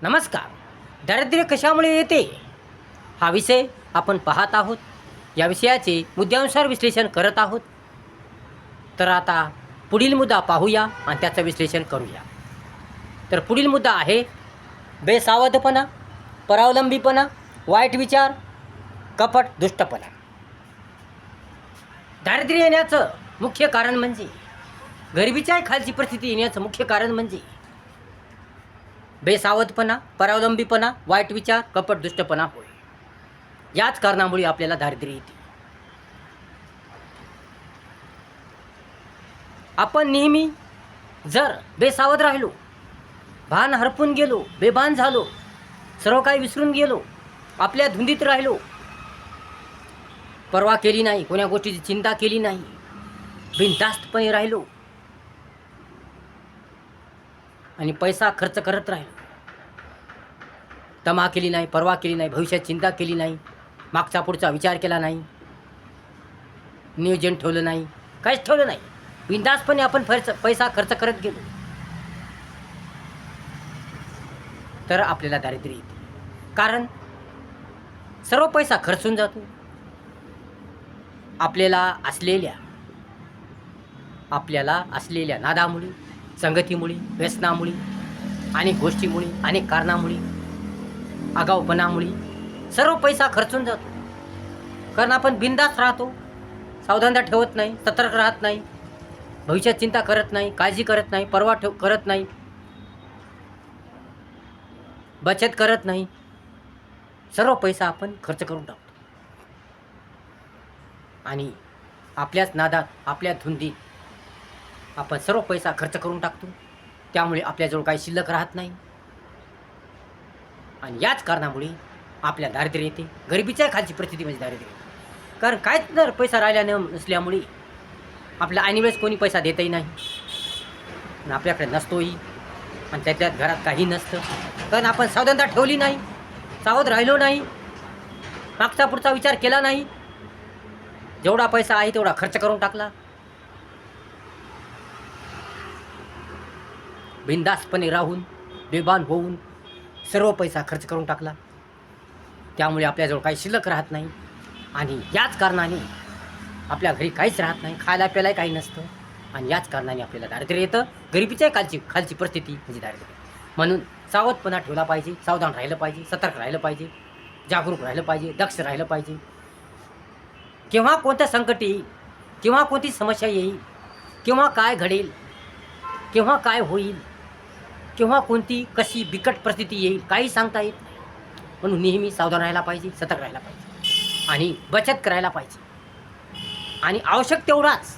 नमस्कार. दारिद्र्य कशामुळे येते हा विषय आपण पाहत आहोत. या विषयाचे मुद्द्यानुसार विश्लेषण करत आहोत. तर आता पुढील मुद्दा पाहूया आणि त्याचं विश्लेषण करूया. तर पुढील मुद्दा आहे बेसावधपणा, परावलंबीपणा, वाईट विचार, कपट, दुष्टपणा. दारिद्र्य येण्याचं मुख्य कारण म्हणजे गरिबीच्या खालची परिस्थिती येण्याचं मुख्य कारण म्हणजे बेसावधपणा, परावलंबीपणा, वाईट विचार, कपट, दुष्टपणा होय. याच कारणामुळे आपल्याला दारिद्र्य येते. आपण नेहमी जर बेसावध राहिलो, भान हरपून गेलो, बेभान झालो, सर्व काही विसरून गेलो, आपल्या धुंदीत राहिलो, पर्वा केली नाही, कोण्या गोष्टीची चिंता केली नाही, बिनधास्तपणे राहिलो आणि पैसा खर्च करत राहिलो, तमा केली नाही, पर्वा केली नाही, भविष्यात चिंता केली नाही, मागचा पुढचा विचार केला नाही, नियोजन ठेवलं नाही, काहीच ठेवलं नाही, बिनधास्तपणे आपण पैसा खर्च करत गेलो, तर आपल्याला दारिद्र्य येते. कारण सर्व पैसा खर्चून जातो आपल्याला असलेल्या नादामुळे, संगतीमुळे, व्यसनामुळे, अनेक गोष्टीमुळे, अनेक कारणामुळे, आगाऊपणामुळे सर्व पैसा खर्चून जातो. कारण आपण बिनधास्त राहतो, सावधानता ठेवत नाही, सतर्क राहत नाही, भविष्यात चिंता करत नाही, काळजी करत नाही, पर्वा करत नाही, बचत करत नाही, सर्व पैसा आपण खर्च करून टाकतो आणि आपल्याच नादात, आपल्या धुंदीत आपण सर्व पैसा खर्च करून टाकतो. त्यामुळे आपल्याजवळ काही शिल्लक राहत नाही आणि याच कारणामुळे आपल्या दारिद्र्य येते. गरिबीच्या खालची परिस्थिती म्हणजे दारिद्र्य येते. कारण काहीच जर पैसा राहिला नसल्यामुळे आपल्या ऐनवेळेस कोणी पैसा देतही नाही आणि आपल्याकडे नसतोही आणि त्याच्यात घरात काही नसतं. कारण आपण सावधानता ठेवली नाही, सावध राहिलो नाही, मागचा पुढचा विचार केला नाही, जेवढा पैसा आहे तेवढा खर्च करून टाकला, बिनधास्तपणे राहून, बेभान होऊन सर्व पैसा खर्च करून टाकला. त्यामुळे आपल्याजवळ काही शिल्लक राहत नाही आणि याच कारणाने आपल्या घरी काहीच राहत नाही, खायला प्यायलाही काही नसतं आणि याच कारणाने आपल्याला दारिद्र्य येतं. गरिबीच्या खालची परिस्थिती म्हणजे दारिद्र्य. म्हणून सावधपणा ठेवला पाहिजे, सावधान राहिलं पाहिजे, सतर्क राहिलं पाहिजे, जागरूक राहिलं पाहिजे, दक्ष राहिलं पाहिजे. केव्हा कोणतं संकट येईल, केव्हा कोणती समस्या येईल, केव्हा काय घडेल, केव्हा काय होईल, केव्हा कोणती कशी बिकट परिस्थिती येईल, काही सांगता येत नाही. म्हणून नेहमी सावधान राहायला पाहिजे, सतर्क राहायला पाहिजे आणि बचत करायला पाहिजे आणि आवश्यक तेवढाच,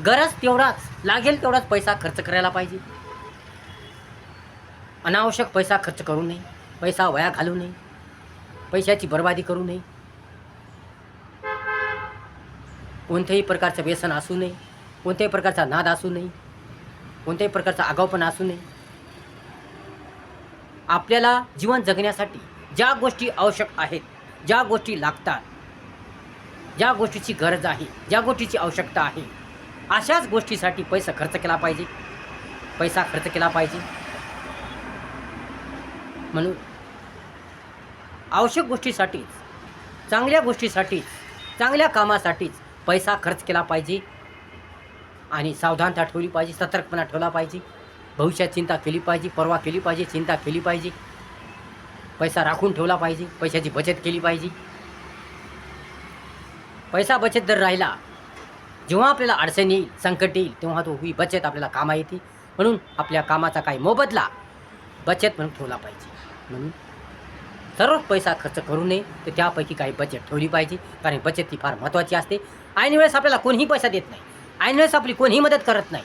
गरज तेवढाच, लागेल तेवढाच पैसा खर्च करायला पाहिजे. अनावश्यक पैसा खर्च करू नये, पैसा वाया घालू नये, पैशाची बर्बादी करू नये, कोणत्याही प्रकारचं व्यसन असू नये, कोणत्याही प्रकारचा नाद असू नये, कोणत्याही प्रकारचा आगाऊपणा असू नये. आपल्याला जीवन जगण्यासाठी ज्या गोष्टी आवश्यक आहेत, ज्या गोष्टी लागतात, ज्या गोष्टीची गरज आहे, ज्या गोष्टीची आवश्यकता आहे, अशाच गोष्टीसाठी पैसा खर्च केला पाहिजे, पैसा खर्च केला पाहिजे. म्हणून आवश्यक गोष्टीसाठीच, चांगल्या गोष्टीसाठीच, चांगल्या कामासाठीच पैसा खर्च केला पाहिजे आणि सावधानता ठेवली पाहिजे, सतर्कपणा ठेवला पाहिजे, भविष्यात चिंता केली पाहिजे, पर्वा केली पाहिजे, चिंता केली पाहिजे, पैसा राखून ठेवला पाहिजे, पैशाची बचत केली पाहिजे. पैसा बचत जर राहिला, जेव्हा आपल्याला अडचण येईल, संकट येईल, तेव्हा तो ही बचत आपल्याला कामा येते. म्हणून आपल्या कामाचा काही मोबदला बचत म्हणून ठेवला पाहिजे. म्हणून सर्वच पैसा खर्च करू नये, तर त्यापैकी काही बचत ठेवली पाहिजे. कारण बचत ही फार महत्त्वाची असते. ऐनवेळेस आपल्याला कोणीही पैसा देत नाही, ऐनवेळेस आपली कोणीही मदत करत नाही,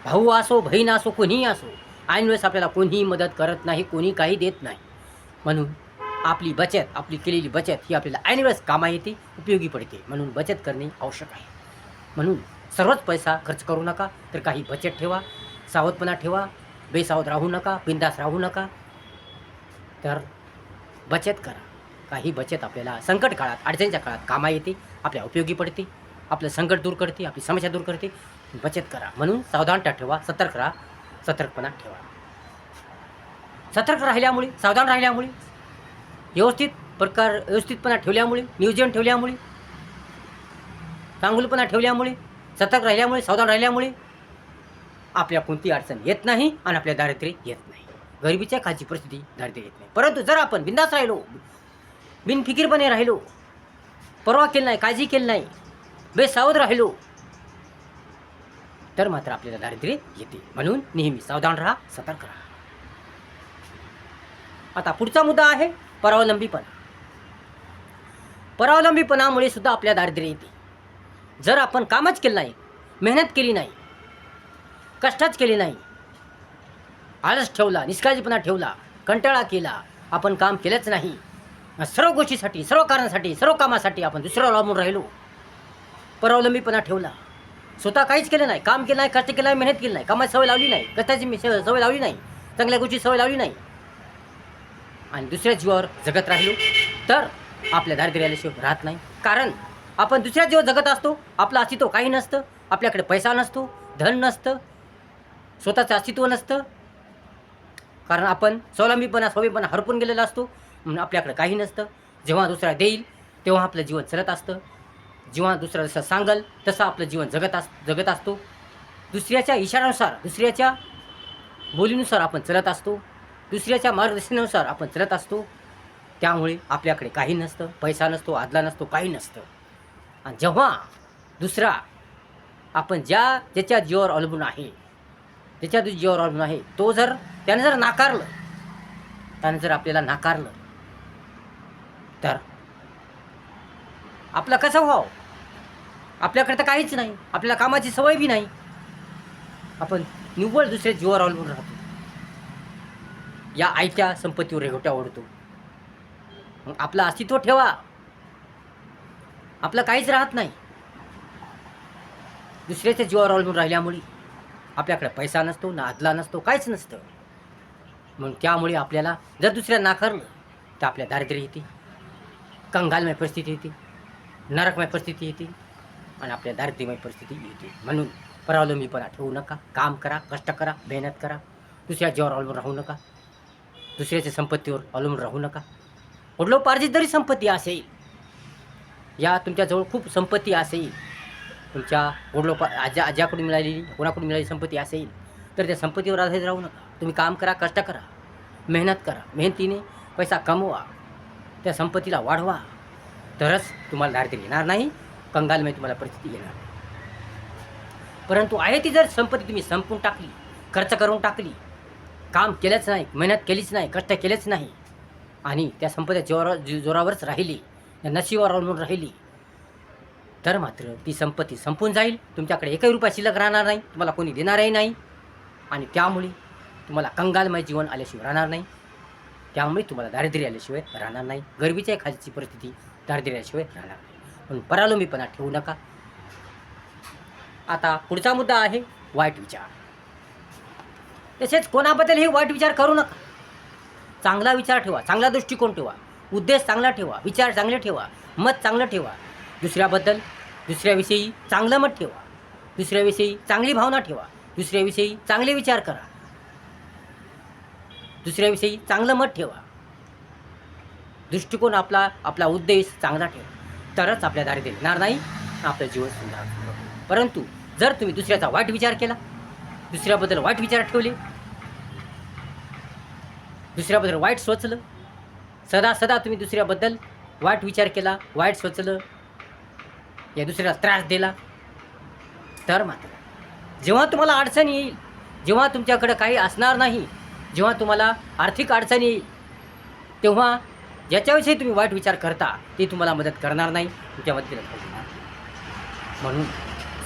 भाऊ असो, बहीण असो, कोणीही असो, ऐनवेळेस आपल्याला कोणीही मदत करत नाही, कोणी काही देत नाही. म्हणून आपली बचत, आपली केलेली बचत ही आपल्याला ऐनवेळेस कामा येते, उपयोगी पडते. म्हणून बचत करणे आवश्यक आहे. म्हणून सर्वच पैसा खर्च करू नका, तर काही बचत ठेवा, सावधपणा ठेवा, बेसावध राहू नका, बिनधास्त राहू नका, तर बचत करा. काही बचत आपल्याला संकट काळात, अडचणीच्या काळात कामा येते, आपल्या उपयोगी पडते, आपलं संकट दूर करते, आपली समस्या दूर करते. बचत करा. म्हणून सावधानता ठेवा, सतर्क राहा, सतर्कपणा ठेवा. सतर्क राहिल्यामुळे, सावधान राहिल्यामुळे, व्यवस्थितपणा ठेवल्यामुळे, नियोजन ठेवल्यामुळे, चांगुलपणा ठेवल्यामुळे, सतर्क राहिल्यामुळे, सावधान राहिल्यामुळे आपल्या कोणती अडचण येत नाही आणि आपल्या दारिद्र्य येत नाही. गरिबीच्या खालची परिस्थिती दारिद्र्य येत नाही. परंतु जर आपण बिंदास राहिलो, बिनफिकीरपणे राहिलो, परवा केली नाही, काळजी केली नाही, बेसावध राहिलो, तर मात्र आपल्याला दारिद्र्य येते. म्हणून नेहमी सावधान राहा, सतर्क राहा. आता पुढचा मुद्दा आहे परावलंबीपणा. परावलंबीपणामुळे सुद्धा आपल्या दारिद्र्य येते. जर आपण कामच केलं नाही, मेहनत केली नाही, कष्टच केले नाही, आळस ठेवला, निष्काळजीपणा ठेवला, कंटाळा केला, आपण काम केलंच नाही, सर्व गोष्टीसाठी, सर्व कारणासाठी, सर्व कामासाठी आपण दुसऱ्यावर अवलंबून राहिलो, परावलंबीपणा ठेवला, स्वतः काहीच केलं नाही, काम केलं नाही, कष्ट केलं नाही, मेहनत केली नाही, कामाची सवय लावली नाही, कष्टाची सवय लावली नाही, चांगल्या गोष्टी सवय लावली नाही आणि दुसऱ्या जीवावर जगत राहिलो, तर आपल्या दारिद्र्य आल्याशिवाय राहत नाही. कारण आपण दुसऱ्या जीवावर जगत असतो, आपलं अस्तित्व काही नसतं, आपल्याकडे पैसा नसतो, धन नसतं, स्वतःचं अस्तित्व नसतं, कारण आपण स्वावलंबीपणा हरपून गेलेला असतो, म्हणून आपल्याकडे काही नसतं. जेव्हा दुसरा देईल तेव्हा आपलं जीवन चलत असतं, जेव्हा दुसरा जसं सांगल तसं आपलं जीवन जगत असतो, दुसऱ्याच्या इशाऱ्यानुसार, दुसऱ्याच्या बोलीनुसार आपण चलत असतो, दुसऱ्याच्या मार्गदर्शनानुसार आपण चलत असतो. त्यामुळे आपल्याकडे काही नसतं, पैसा नसतो, आदला नसतो, काही नसतं. आणि जेव्हा दुसरा आपण ज्याच्या जीवावर अवलंबून आहे, तो त्याने जर आपल्याला नाकारलं तर आपलं कसं व्हावं? आपल्याकडे तर काहीच नाही, आपल्याला कामाची सवय बी नाही, आपण निव्वळ दुसऱ्या जीवावर अवलंबून राहतो, या आईच्या संपत्तीवर रेघोट्या ओढतो. मग आपलं अस्तित्व ठेवा, आपलं काहीच राहत नाही. दुसऱ्याच्या जीवावर अवलंबून राहिल्यामुळे आपल्याकडे पैसा नसतो, ना आदला नसतो, काहीच नसतं. म्हणून त्यामुळे आपल्याला जर दुसऱ्या नाकारलं तर आपल्या दारिद्र्य येते, कंगालमय परिस्थिती येते, नरकमय परिस्थिती येते आणि आपल्या दारिद्र्यमय परिस्थिती येते. म्हणून परावलंबीपणा ठेवू नका, काम करा, कष्ट करा, मेहनत करा, दुसऱ्या जीवावर अवलंबून राहू नका, दुसऱ्याच्या संपत्तीवर अवलंबून राहू नका. वडिलोपार्जित जरी संपत्ती असेल, या तुमच्याजवळ खूप संपत्ती असेल, तुमच्या आज्याकडून मिळालेली, कोणाकडून मिळालेली संपत्ती असेल, तर त्या संपत्तीवर आधारित राहू नका. तुम्ही काम करा, कष्ट करा, मेहनत करा, मेहनतीने पैसा कमवा, त्या संपत्तीला वाढवा, तरच तुम्हाला दारिद्र्य येणार नाही, कंगालमय तुम्हाला परिस्थिती येणार नाही. परंतु आहे ती जर संपत्ती तुम्ही संपून टाकली, खर्च करून टाकली, काम केलंच नाही, मेहनत केलीच नाही, कष्ट केलेच नाही आणि त्या संपत्तीच्या जोरावरच राहिली, या नशिबावर अवलंबून राहिली, तर मात्र ती संपत्ती संपून जाईल, तुमच्याकडे एकही रुपया शिल्लक राहणार नाही, तुम्हाला कोणी देणारही नाही आणि त्यामुळे तुम्हाला कंगालमय जीवन आल्याशिवाय राहणार नाही, त्यामुळे तुम्हाला दारिद्र्य आल्याशिवाय राहणार नाही, गरिबीच्या खालची परिस्थिती दारिद्र्य आल्याशिवाय राहणार नाही. म्हणून परावलंबीपणा ठेवू नका. आता पुढचा मुद्दा आहे वाईट विचार. तसेच कोणाबद्दलही वाईट विचार करू नका. चांगला विचार ठेवा, चांगला दृष्टिकोन ठेवा, उद्देश चांगला ठेवा, विचार चांगले ठेवा, मत चांगलं ठेवा. दुसऱ्याविषयी चांगलं मत ठेवा, दुसऱ्याविषयी चांगली भावना ठेवा, दुसऱ्याविषयी चांगले विचार करा, दुसऱ्याविषयी चांगलं मत ठेवा, दृष्टिकोन आपला उद्देश चांगला ठेवा, तरच आपल्या दारिद्र्य येणार नाही, आपलं जीवन सुंदर होईल. परंतु जर तुम्ही दुसऱ्याचा वाईट विचार केला, दुसऱ्याबद्दल वाईट विचार ठेवले, दुसऱ्याबद्दल वाईट सोचलं, सदा तुम्ही दुसऱ्याबद्दल वाईट विचार केला, वाईट सोचलं, या दुसऱ्याला त्रास दिला, तर मात्र जेव्हा तुम्हाला अडचण येईल, जेव्हा तुमच्याकडे काही असणार नाही, जेव्हा तुम्हाला आर्थिक अडचण येईल, तेव्हा ज्याच्याविषयी तुम्ही वाईट विचार करता ते तुम्हाला मदत करणार नाही, तुमच्या मदतीला धावून येणार. म्हणून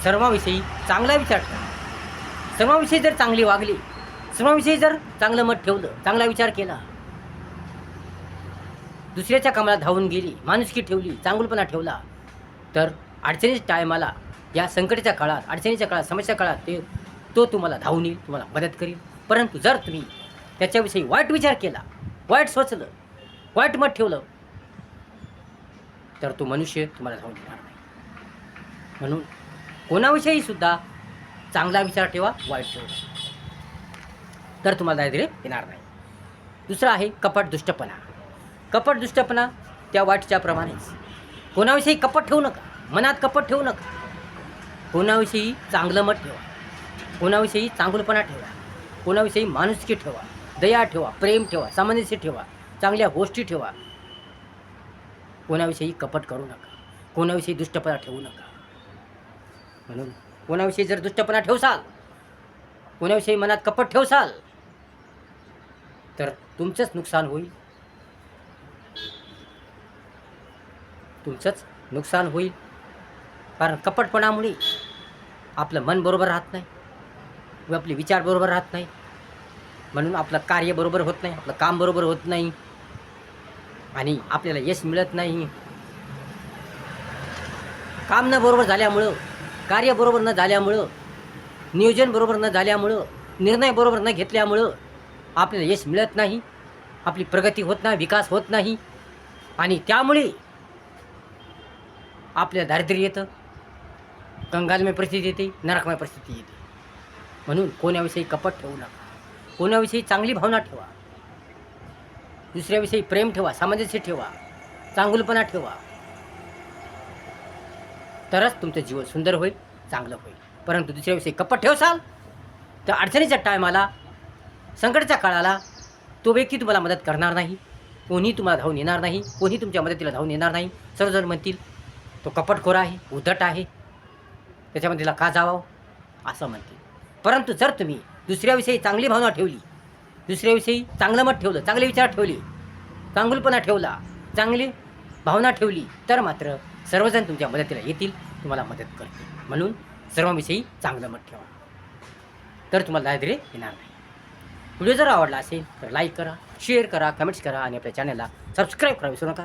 सर्वांविषयी चांगला विचार करा, सर्वांविषयी जर चांगली वागली, सर्वांविषयी जर चांगलं मत ठेवलं, चांगला विचार केला, दुसऱ्याच्या कामाला धावून गेली, माणुसकी ठेवली, चांगुलपणा ठेवला, तर अडचणीच्या टायमाला, या संकटाच्या काळात, अडचणीच्या काळात, समस्या काळात तो तुम्हाला धावून येईल, तुम्हाला मदत करेल. परंतु जर तुम्ही त्याच्याविषयी वाईट विचार केला, वाईट सोचलं, वाईट मत ठेवलं, तर तो मनुष्य तुम्हाला धावून येणार नाही. म्हणून कोणाविषयी सुद्धा चांगला विचार ठेवा, वाईट ठेवा, तर तुम्हाला दारिद्र्य येणार नाही. दुसरा आहे कपट दुष्टपणा. कपट दुष्टपणा त्या वाटच्या प्रमाणेच. कोणाविषयी कपट ठेवू नका, मनात कपट ठेवू नका. कोणाविषयी चांगलं मत ठेवा, कोणाविषयी चांगुलपणा ठेवा, कोणाविषयी माणुसकी ठेवा, दया ठेवा, प्रेम ठेवा, सामंजस्य ठेवा, चांगल्या गोष्टी ठेवा. कोणाविषयी कपट करू नका, कोणाविषयी दुष्टपणा ठेवू नका. म्हणून कोणाविषयी जर दुष्टपणा ठेवसाल, कोणाविषयी मनात कपट ठेवसाल, तर तुमचंच नुकसान होईल, तुमचंच नुकसान होईल. कारण कपटपणामुळे आपलं मन बरोबर राहत नाही व आपले विचार बरोबर राहत नाही. म्हणून आपलं कार्य बरोबर होत नाही, आपलं काम बरोबर होत नाही आणि आपल्याला यश मिळत नाही. काम न बरोबर झाल्यामुळं, कार्य बरोबर न झाल्यामुळं, नियोजन बरोबर न झाल्यामुळं, निर्णय बरोबर न घेतल्यामुळं आपल्याला यश मिळत नाही, आपली प्रगती होत नाही, विकास होत नाही आणि त्यामुळे आपल्याला दारिद्र्य येतं, कंगालमय परिस्थिती येते, नरकमय परिस्थिती येते. म्हणून कोणाविषयी कपट ठेवू नका, कोणाविषयी चांगली भावना ठेवा, दुसऱ्याविषयी प्रेम ठेवा, सामंजस्य ठेवा, चांगुलपणा ठेवा. तरच तुमचं जीवन सुंदर होईल, चांगलं होईल. परंतु दुसऱ्याविषयी कपट ठेवसाल तर अडचणीच्या टायमाला, संकटाच्या काळाला तो व्यक्ती तुम्हाला मदत करणार नाही, कोणी तुम्हाला धावून येणार नाही, कोणी तुमच्या मदतीला धावून येणार नाही. सर्वजण म्हणतील तो कपटखोर आहे, उद्धट आहे, त्याच्यामध्ये तिला का जावावं असं म्हणतील. परंतु जर तुम्ही दुसऱ्याविषयी चांगली भावना ठेवली, दुसऱ्याविषयी चांगलं मत ठेवलं, चांगले विचार ठेवले, चांगुलपणा ठेवला, चांगली भावना ठेवली, तर मात्र सर्वजण तुमच्या मदतीला येतील, तुम्हाला मदत करतील. म्हणून सर्वांविषयी चांगलं मत ठेवा, तर तुम्हाला दारिद्र्य येणार नाही. व्हिडिओ जर आवडला असेल तर लाईक करा, शेअर करा, कमेंट्स करा आणि आपल्या चॅनलला सबस्क्राईब करा विसरू नका.